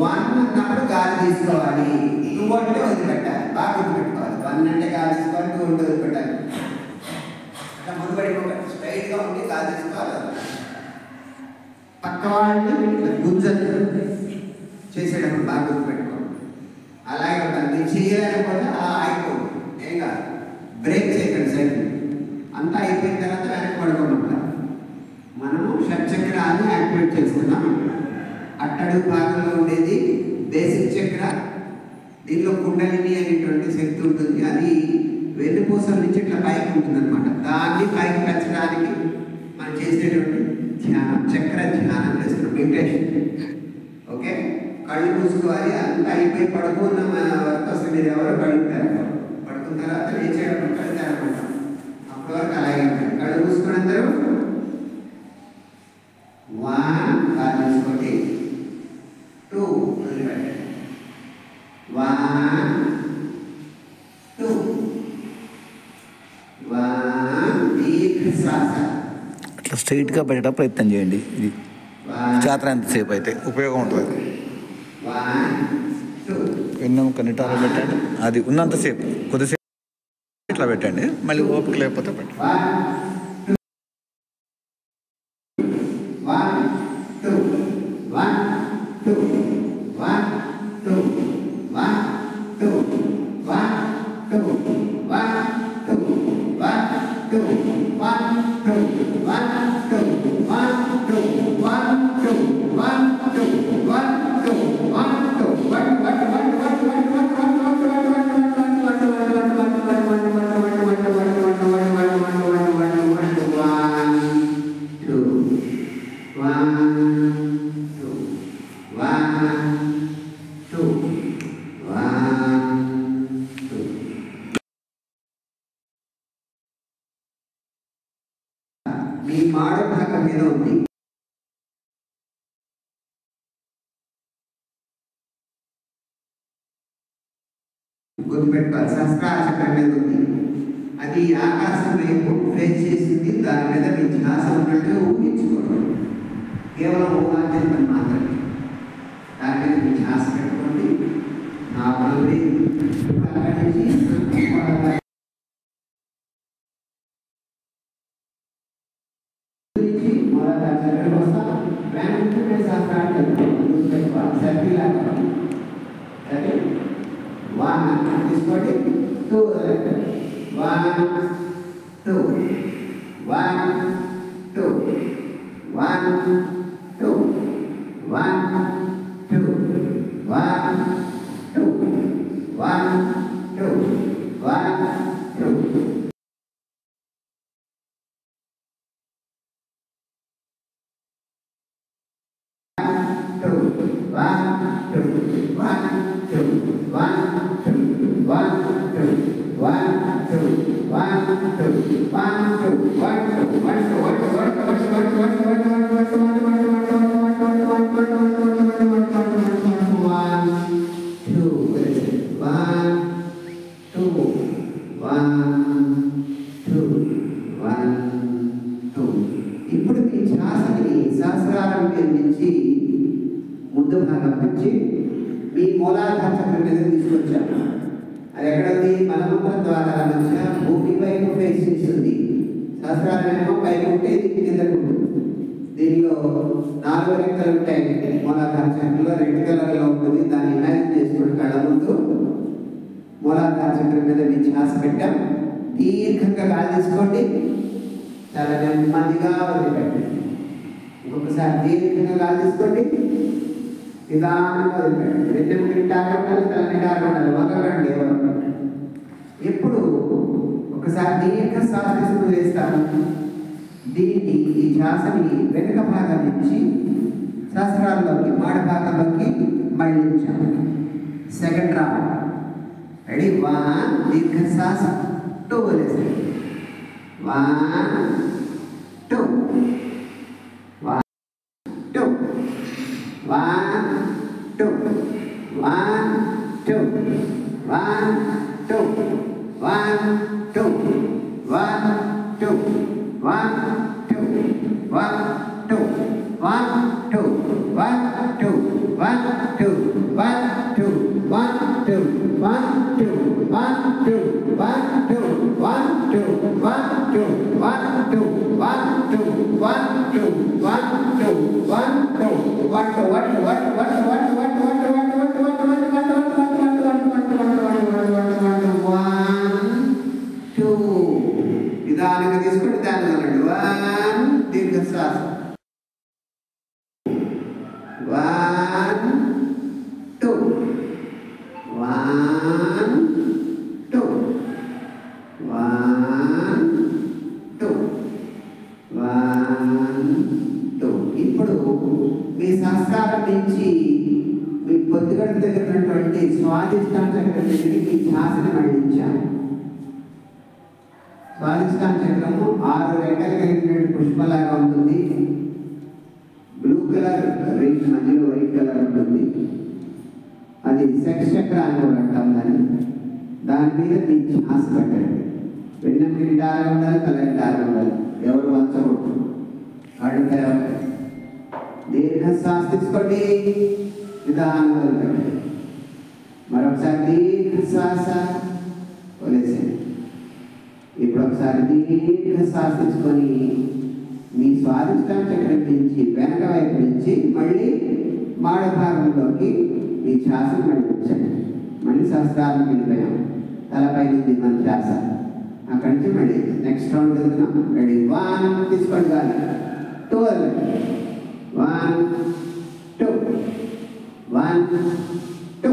One అన్నప్పుడు గాలి తీసుకోవాలి, టూ అంటే వదిలిపెట్టాలి. బాగా గుర్తుపెట్టుకోవాలి. వన్ అంటే గాలి తీసుకోవాలి, టూ అంటే వదిలిపెట్టాలి. అట్లా ముందుపడిపోకండి, స్ట్రైట్గా ఉండి గాలి తీసుకోవాలి. పక్క వాళ్ళని గుంజలు చేసేటప్పుడు బాగా గుర్తుపెట్టుకోండి. అలాగే ఉంటాను. మీరు చేయలేకపోతే అలా ఆగిపోండి, ఏం కాదు. బ్రేక్ చేయకండి సైకిల్. అంతా అయిపోయిన తర్వాత వెనక్కి పడుకోమంటారు. మనము షట్చక్రాన్ని యాక్టివేట్ చేస్తున్నాం. అట్టడుగు భాగంలో ఉండేది బేసిక్ చక్ర. దీనిలో కుండలిని అనేటువంటి శక్తి ఉంటుంది. అది వెన్నుపూసల నుంచి ఇట్లా పైకి ఉంటుంది అనమాట. దాన్ని పైకి పెంచడానికి మనం చేసేటువంటి ధ్యానం, చక్ర ధ్యానం చేస్తున్నాం, మెడిటేషన్. ఓకే, కళ్ళు మూసుకోవాలి. అంతా అయిపోయి పడుకున్న వరకు అసలు మీరు ఎవరో కడుగుతారు. పడుకున్న తర్వాత లేచేటప్పుడు కడుగుతారనమాట. అప్పటి వరకు అలాగే ఉంటారు. కళ్ళు మూసుకుని అందరూ వన్ కాలు తీసుకోండి, టూ వదిలిపెట్టండి, వన్ టూ, వన్ దీర్ఘ శ్వాస. అట్లా స్ట్రైట్గా పెట్టడం ప్రయత్నం చేయండి. ఇది చేతన ఎంతసేపు అయితే ఉపయోగం ఉంటుంది. వెన్నెముక నిటారుగా పెట్టండి. అది ఉన్నంతసేపు కొద్దిసేపు ఇట్లా పెట్టండి. మళ్ళీ ఓపిక లేకపోతే పెట్టండి. మీ మాడ భాగం మీద ఉంది. గుర్తుపెట్టుకోవాలి. సహస్రార మీద ఉంది. అది ఆకాశం వైపు ఫేస్ చేసింది. దాని మీద మీ ధ్యాస ఉన్నట్టు ఊహించుకోండి. కేవలం ఊహాంజలి పని మాత్రమే. దాని మీద మీ ధ్యాస పెట్టుకోండి. నా మనవి తీసుకోండి. Two, one two, one two, one two, one two, one two, one two, one two. ఇప్పుడు మీ శ్వాసని సహస్రారం నుంచి ముందు భాగం నుంచి మీ మూలాధార చక్రం మీద తీసుకొచ్చాము. అది ఎక్కడ ఉంది? మలమూత్ర ద్వారా మధ్య భూమి వైపు ఫేస్ చేస్తుంది. సహస్రారం ఏమో పైకి ఉంటే ఇది కిందకు ఉంటుంది. దీనిలో 4 రెక్కలు ఉంటాయి. మూలాధార చక్రంలో రెడ్ కలర్లో ఉంటుంది. దాన్ని ఇమాజిన్ చేసుకుని కళ్ళ ముందు మూలాధార చక్రం మీద మీ శ్వాస పెట్టాం. దీర్ఘంగా గాలి తీసుకోండి. చాలా నెమ్మదిగా వదిలిపెట్టండి. ఇంకొకసారి దీర్ఘంగా గాలి తీసుకోండి. నిదానంగా వదిలిపెట్టండి. వెన్నెముక నిటారుగా ఉండాలి, తల నిటారుగా ఉండాలి. వంగకండి ఎవరు. ఎప్పుడు ఒకసారి దీర్ఘ శ్వాస తీసుకుని వేస్తాను. దీన్ని ఈ శ్వాసని వెనుక భాగం నుంచి సహస్రాల్లోకి మాడ భాగంలోకి మళ్ళించాము. Second round. రెడీ? వన్ దీర్ఘ శ్వాస, టూ వదిలేసాను. One two, one two, one two, one two, one two, one two, one two, one two, one two, 1 2 1 2 1 2 1 2 1 2 1 2 1 2 1 2 1 2 1 2 1 2 1 2 1 2 1 2 1 2 నిదానంగా తీసుకుంటే దాని అన్నాడు 1 దీర్ఘ శ్వాస 1 2 1 2 1 2 1 2 ఇప్పుడు మీ సంస్కారం నుంచి మీ పొద్దుగడ దగ్గర ఉన్నటువంటి స్వాదిష్టాన చక్రం దగ్గరికి మీ ధ్యాసను మళ్ళించాను. స్వాదిష్టాన చక్రము 6 రెక్కలు కలిగినటువంటి పుష్పలాగా ఉంటుంది. బ్లూ కలర్ రింగ్ మధ్యలో వైట్ కలర్ ఉంటుంది. అది సెక్స్ చక్ర అని కూడా అంటాం దాన్ని. దాని మీద మీ ధ్యాస పెట్టండి. వెన్నెం నిండాగా ఉండాలి, తల నిండాగా ఉండాలి. ఎవరు వంచకూడదు. అడుగుతారు దీర్ఘ శ్వాస తీసుకోండి, నిదానంగా వదిలిపెట్టండి. మరొకసారి దీర్ఘ శ్వాస వదిలేసేయండి. ఇప్పుడు ఒకసారి దీర్ఘ శ్వాస తీసుకొని మీ స్వాదిష్టాన చక్రం నుంచి వెనక వైపు నుంచి మళ్ళీ మాడ భాగంలోకి మీ శ్వాసను మళ్ళించండి. మళ్ళీ సహస్రాలను వెళ్ళిపోయాం. తలపై నుంచి మన శ్వాస. అక్కడి నుంచి మళ్ళీ నెక్స్ట్ రౌండ్ వెళ్తున్నాం. రెడీ 1 తీసుకోండి కానీ 2 1 2 1 2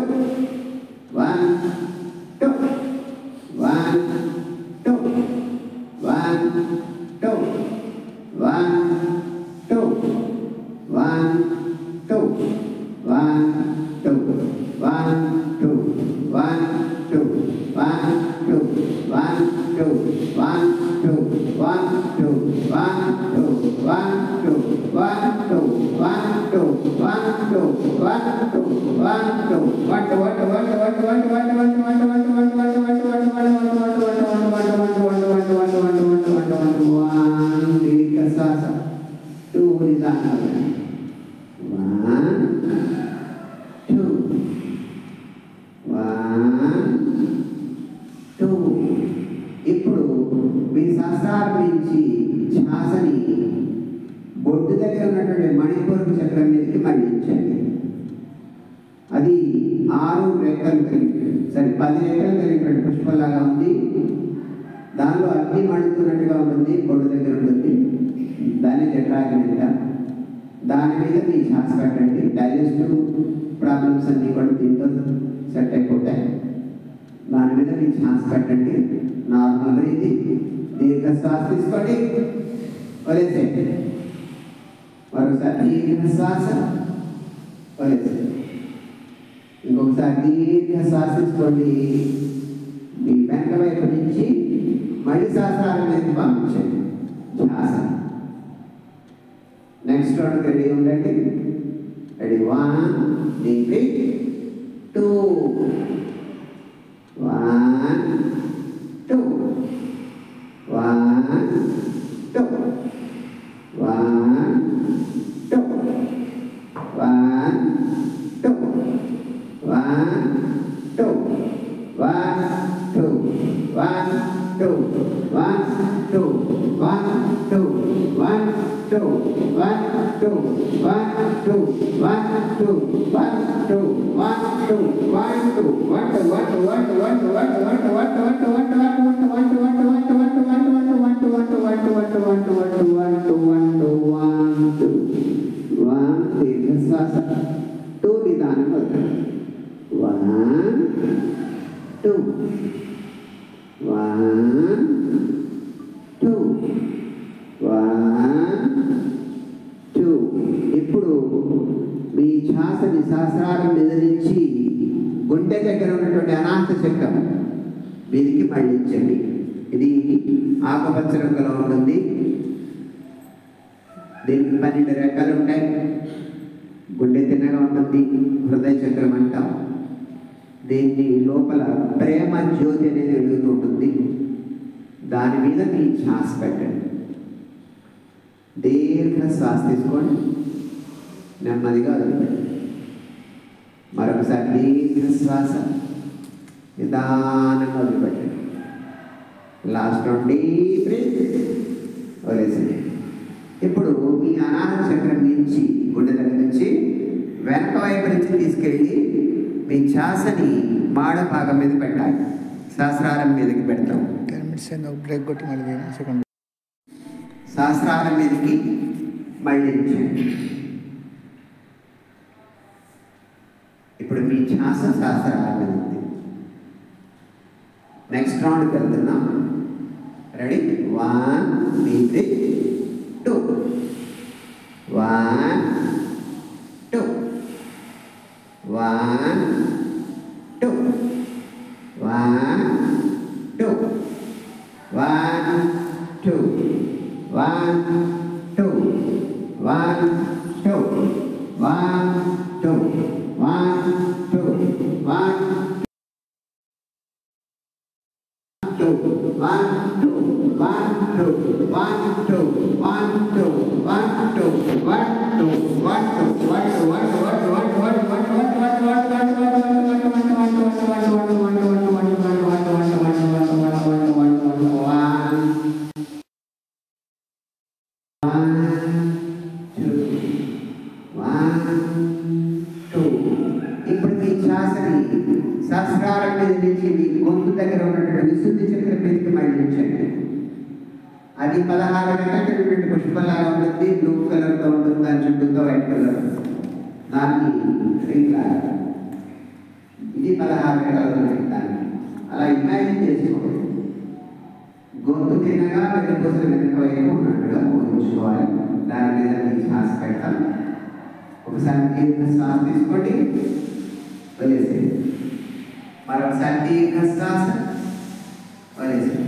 1 2 1 2 1 2 1 2 1 2 1 2 1 2 1 2 1 2 1 2 1 2 1 2 1 2 1 2 1 2 1 2 1 2 1 2 1 2 ఇప్పుడు మీ సంసారం నుంచి శ్వాసని బొడ్డు దగ్గర ఉన్నటువంటి మణిపూరక చక్రం మీదకి మళ్ళించండి. అది 6 రెక్కలు కలిగి 10 రెక్కలు కలిగినటువంటి పుష్పలాగా ఉంది. దానిలో అగ్ని మండుతున్నట్టుగా ఉంటుంది. బొడ్డు దగ్గర ఉంటుంది. దాన్ని జఠరాగ్ని. దాని మీద మీ శ్వాస పెట్టండి. డైజెస్టివ్ ప్రాబ్లమ్స్ అన్నీ కూడా దీంతో సెట్ అయిపోతాయి. దాని మీద మీ శ్వాస పెట్టండి. నార్మల్గా ఇది దీర్ఘ శ్వాస తీసుకోండి, వదిలేసేయండి. మరొకసారి దీర్ఘ శ్వాస వదిలేసేయండి. ఇంకొకసారి దీర్ఘ శ్వాస తీసుకోండి. మీ వెనక వైపు నుంచి మళ్ళీ సహస్రాల మీదకి పంపించండి శ్వాస. నెక్స్ట్ రౌండ్ రెడీ ఉండండి. రెడీ 1 డీప్ 2 1 2 1 2 1 2 1 2 1 2 1 2 1 2 1 2 1 2 1 2 1 2 1 2 1 2 1 2 1 2 1 2 ఇప్పుడు మీ శ్వాసని సహస్రారం మీద నుంచి గుండె దగ్గర ఉన్నటువంటి అనాహత చక్రం మీదికి మళ్ళించండి. ఇది ఆకుపచ్చ రంగులో ఉంటుంది. దీనికి 12 రెక్కలు ఉంటాయి. గుండె తిన్నగా ఉంటుంది. హృదయ చక్రం అంటాం. దీన్ని లోపల ప్రేమ జ్యోతి అనేది వెలుగుతూ ఉంటుంది. దాని మీద మీ శ్వాస పెట్టండి. దీర్ఘ శ్వాస తీసుకోండి. నెమ్మదిగా వదిలిపెట్టండి. మరొకసారి దీర్ఘ శ్వాస, నిదానంగా వదిలిపెట్టండి. లాస్ట్ డీప్ బ్రీత్ వదిలేసింది. ఇప్పుడు మీ అనాహత చక్రం నుంచి గుండె దగ్గర నుంచి వెనక వైపు నుంచి తీసుకెళ్ళి మీ శ్వాసని మాడ భాగం మీద పెట్టాలి. సహస్రారం మీదకి పెడతాం. బ్రేక్ కొట్టి మళ్ళీ సెకండ్ సహస్రారం మీదకి మళ్ళించండి. ఇప్పుడు మీ శ్వాస సహస్రారం మీద ఉంది. నెక్స్ట్ రౌండ్కి వెళ్తున్నాం. రెడీ? 1 3 2 1 2 1 2 1 2 1 2 1 2 1 2 1 2 1 2 1 ఇప్పుడు మీ శ్వాసని సహస్రారం మీద నుంచి మీ గొంతు దగ్గర ఉన్నటువంటి విశుద్ధి చక్రం మీదకి మళ్ళించండి. అది 16 గంటల పుష్పలాగా ఉంటుంది. బ్లూ కలర్తో ఉంటుంది. దాని చుట్టూతో వైట్ కలర్ దాన్ని ఇది 16 గంటల దాన్ని అలా ఇమాజిన్ చేసుకోండి. గొంతు తిన్నగా వెనుకోసం వెనక వైపు ఉన్నట్టుగా ఊహించుకోవాలి. దాని మీద మీ శ్వాస పెడతాం. ఒకసారి దీర్ఘ శ్వాస తీసుకోండి, వదిలేసేయండి. మరొకసారి దీర్ఘ శ్వాస, వదిలేసేయండి.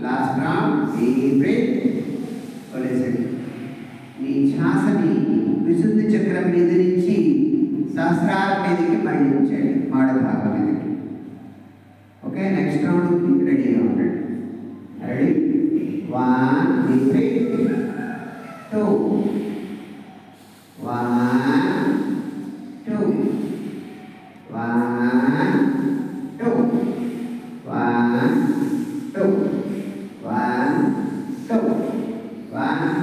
లాస్ట్ రౌండ్ డీప్ బ్రీత్, వదిలేసేయండి. మీ శ్వాసని విశుద్ధి చక్రం మీద నుంచి సహస్రారం మీదకి మళ్ళించండి, మాడ భాగం మీదకి. ఓకే, నెక్స్ట్ రౌండ్ రెడీగా ఉండండి. రెడీ? 1 డీప్ బ్రీత్, 2 1 2 1 2 1 2 1 2 1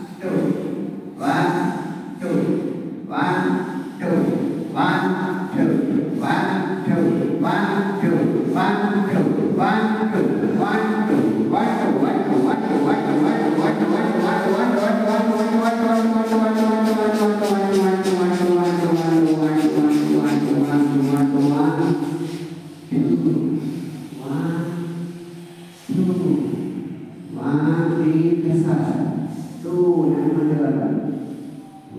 2 1 2 1 2 1 2 1 2 1 2 1 2 1 2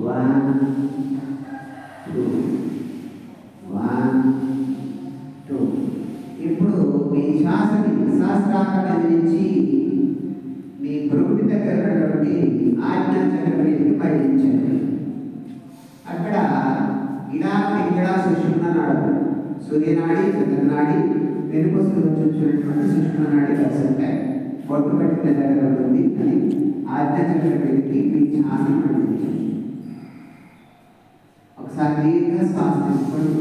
1 2 1 2 ఇప్పుడు మీ శ్వాసని సహస్రారం నుంచి మీ బ్రూటి దగ్గర ఉన్నటువంటి ఆజ్ఞా చక్రం మీదకి మళ్ళించండి. అక్కడ ఇలా పింగళ సుషుమ్న నాడు, సూర్యనాడి, చంద్రనాడి, వెనుకొస్తూ చూసినటువంటి సుషుమ్న నాడి కలిసి ఉంటాయి. బొట్టు పట్టిన దగ్గర ఉంటుంది అని ఆజ్ఞా చక్రం మీదకి మీ శ్వాసని మళ్ళించండి. ఒకసారి దీర్ఘ శ్వాస తీసుకొని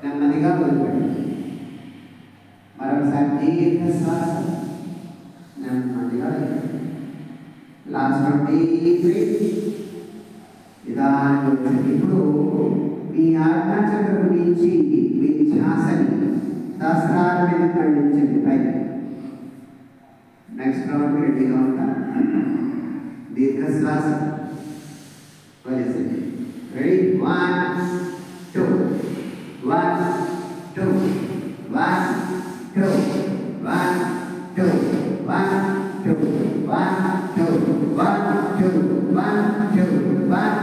నెమ్మదిగా వదిలిపెట్టండి. మరొకసారి దీర్ఘ శ్వాస, నెమ్మదిగా వదిలిపెట్టండి. లాస్ట్ డీప్ బ్రీత్, నిదానంగా. ఇప్పుడు మీ ఆజ్ఞా చక్రం నుంచి మీ శ్వాసని సహస్రారం మీద మళ్ళించండి పైకి. నెక్స్ట్ రౌండ్ రెడీగా ఉంటా. దీర్ఘ శ్వాస, వదిలేసేయండి. రెడీ? 1 2 1 2 1 2 1 2 1 2 1 2 1 2 1 2 1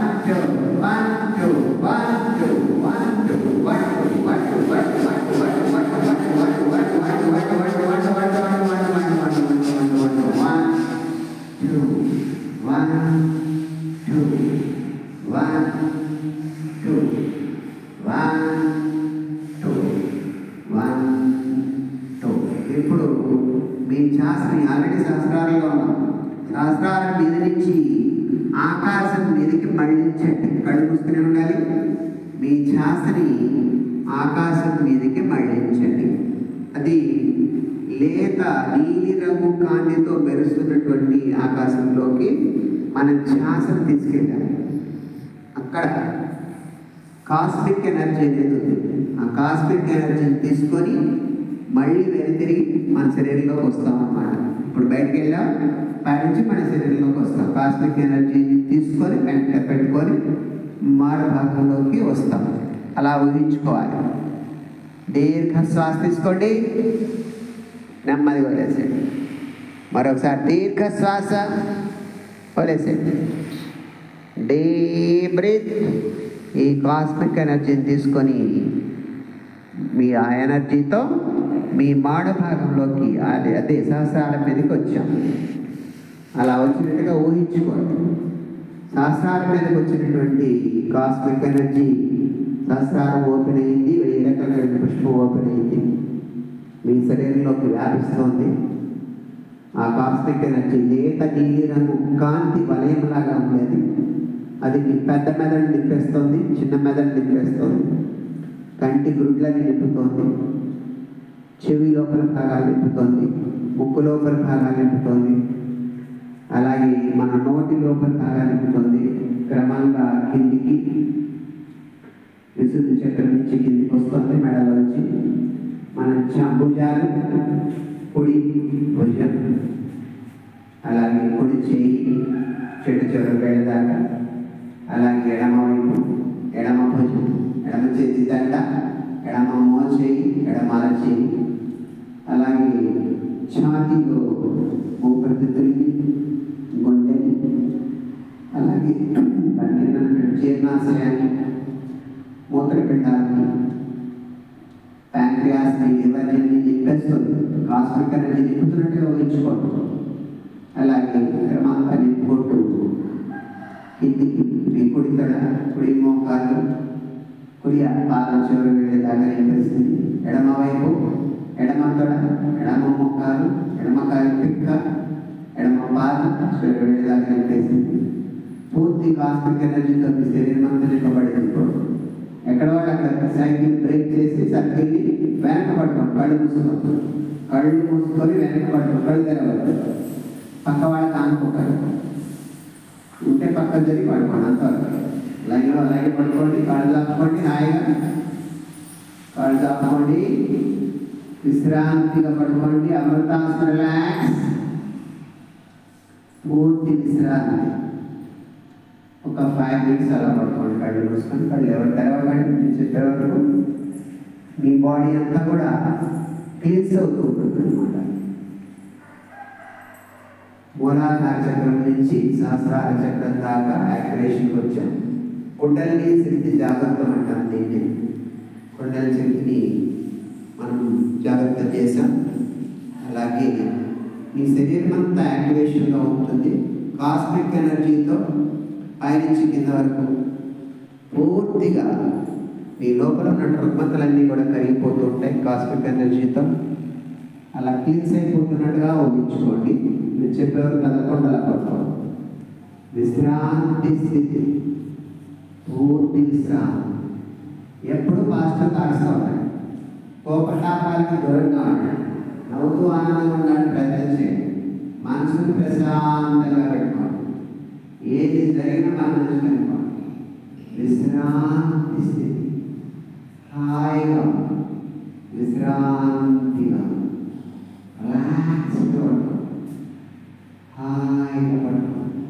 2 1 2 1 2 1 2 ఇప్పుడు మీ శ్వాసని ఆల్రెడీ సహస్రారంలో ఉన్నాం. సహస్రారం మీద నుంచి ఆకాశం మీదకి మళ్ళించండి. కళ్ళు మూసుకునే ఉండాలి. మీ ఛాసని ఆకాశం మీదకి మళ్ళించండి. అది లేత నీలి రంగు కాంతితో మెరుస్తున్నటువంటి ఆకాశంలోకి మనం ఛాసను తీసుకెళ్ళాలి. అక్కడ కాస్మిక్ ఎనర్జీ అనేది ఉంది. ఆ కాస్మిక్ ఎనర్జీని తీసుకొని మళ్ళీ వెనుతిరిగి మన శరీరంలోకి వస్తాం అన్నమాట. ఇప్పుడు బయటకు వెళ్ళాం, పై నుంచి మన శరీరంలోకి వస్తాం. కాస్మిక్ ఎనర్జీని తీసుకొని వెంట పెట్టుకొని మారు భాగంలోకి వస్తాం. అలా ఊహించుకోవాలి. దీర్ఘ శ్వాస తీసుకోండి, నెమ్మదిగా వదిలేసేయండి. మరొకసారి దీర్ఘ శ్వాస, వదిలేసేయండి. Deep breath. ఈ కాస్మిక్ ఎనర్జీని తీసుకొని మీ ఆ ఎనర్జీతో మీ మాడ భాగంలోకి అదే సహస్రాల మీదకి వచ్చాం. అలా వచ్చినట్టుగా ఊహించుకోండి. సహస్రాల మీదకి వచ్చినటువంటి కాస్మిక్ ఎనర్జీ సహస్రారం ఓపెన్ అయింది, 1000 రెక్కల పుష్పం ఓపెన్ అయింది, మీ శరీరంలోకి వ్యాపిస్తోంది. ఆ కాస్మిక్ ఎనర్జీ లేత నీలి రంగు కాంతి వలయంలాగా ఉండేది. అది మీ పెద్ద మెదడు నింపేస్తోంది, చిన్న మెదడు నింపేస్తోంది, కంటి గుడ్లని నింపుతోంది, చెవి లోపల భాగాలు నింపుతోంది, ముక్కు లోపల భాగాలు నింపుతోంది, అలాగే మన నోటి లోపల భాగాలు నింపుతోంది. క్రమంగా కిందికి విశుద్ధి చక్రం నుంచి కిందికి వస్తుంది. మెడలోంచి మన భుజాలు, కుడి భుజం, అలాగే కుడి చేయి చెట్టు చివరి వెళ్ళదాకా, అలాగే ఎడమ వైపు ఎడమ భుజం, ఎడమ చేతి దండ, ఎడమ మోచేయి, ఎడమ అరచేయి, అలాగే ఛాతీలో ఊపిరితిత్తులకి, గుండెని, అలాగే జీర్ణాశయాన్ని, మూత్రపిండాలని, ప్యాంక్రియాస్ని, లివర్ని నింపేస్తుంది. కాస్మిక్ ఎనర్జీ నింపుతున్నట్టుగా ఊహించుకోండి. అలాగే క్రమంగా నింపుకుంటూ కిందికి మీ కుడి తొడ, కుడి మోకాలు, కుడి పాదం చివరి వెళ్ళేదాకా నింపేస్తుంది. ఎడమ వైపు ఎడమ తొడ, ఎడమ మోకాలు, ఎడమ కాలు పిక్క, ఎడమ పాదం చివరి వెళ్ళేదాకా నింపేస్తుంది. పూర్తి కాస్మిక్ ఎనర్జీతో మీ శరీరం అంతా నింపబడింది. ఇప్పుడు ఎక్కడ వాళ్ళు అక్కడ సైకిల్ బ్రేక్ చేసి సర్కిల్ని వెనక పట్టుకోండి. కళ్ళు మూసుకోండి, కళ్ళు మూసుకొని వెనక పట్టుకోండి. కళ్ళు తెరవద్దు. పక్క వాళ్ళకి ఆనుకోకండి. ఉంటే పక్కన జరిగి పడుకోండి. అంతవరకు లైన్లో అలాగే పడుకోండి. కళ్ళు దాపుకోండి, హాయిగా కళ్ళు దాపుకోండి, విశ్రాంతిగా పడుకోండి. అమృతాసన, రిలాక్స్, పూర్తి విశ్రాంతి. ఒక 5 minutes అలా పడుకోండి. కళ్ళు మూసుకొని కళ్ళు ఎవరు తెరవకండి. నేను చెప్పే వరకు మీ బాడీ అంతా కూడా క్లీన్స్ అవుతూ ఉంటుంది అనమాట. మూలాధార చక్రం నుంచి సహస్రార చక్రం దాకా యాక్టివేషన్కి వచ్చాం. కుండలిని శక్తి జాగ్రత్త అంటాం దీన్ని. కుండలి శక్తిని మనం జాగ్రత్త చేసాం. అలాగే మీ శరీరం అంతా యాక్టివేషన్గా ఉంటుంది. కాస్మిక్ ఎనర్జీతో పైనుంచి కింద వరకు పూర్తిగా మీ లోపల ఉన్న రుగ్మతలన్నీ కూడా కరిగిపోతూ ఉంటాయి కాస్మిక్ ఎనర్జీతో. అలా క్లీన్స్ అయిపోతున్నట్టుగా ఊహించుకోండి. మీరు చెప్పేవారు కదలకుండా అలా పడుకోండి. విశ్రాంతి స్థితి, పూర్తి విశ్రాంతి. ఎప్పుడు పాజిటివ్ థాట్స్తో ఉండండి. కోపతాపాలకి దూరంగా ఉండండి. నవ్వుతూ ఆనందంగా ఉండాలని ప్రయత్నం చేయండి. మనసుని ప్రశాంతంగా పెట్టుకోండి. ఏది జరిగినా మన మనసు అనుకోండి. విశ్రాంతి స్థితి, హాయిగా విశ్రాంతిగా రిలాక్స్గా పడుకోండి. హాయిగా పడుకోండి.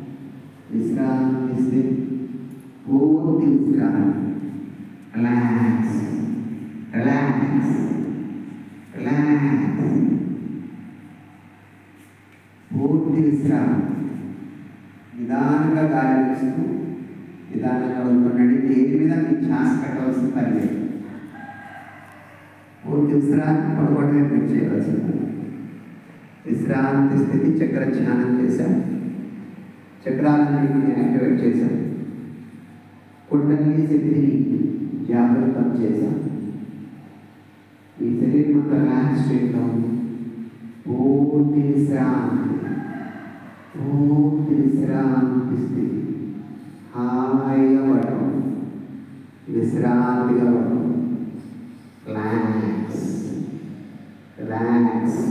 విశ్రాంతి స్థితి, పూర్తి విశ్రాంతి. రిలాక్స్, రిలాక్స్, రిలాక్స్, పూర్తి విశ్రాంతి. నిదానంగా గాలి వేస్తూ నిదానంగా ఉంటుండండి. దేని మీద మీకు ఛాన్స్ పెట్టవలసిన పని లేదు. పూర్తి విశ్రాంతి పడుకోవడమే మీరు చేయవలసింది. విశ్రాంతి స్థితి చక్ర ధ్యానం చేశాం. చక్రాలన్నింటినీ యాక్టివేట్ చేశాం. కుండలిని శక్తిని జాగృతం చేశాం. ఈ శరీరం అంతా రిలాక్స్ స్టేట్లో ఉంది. పూర్తి విశ్రాంతి. పూర్తి విశ్రాంతి స్థితి. హాయిగా పడటం, విశ్రాంతిగా పడటం. Relax relax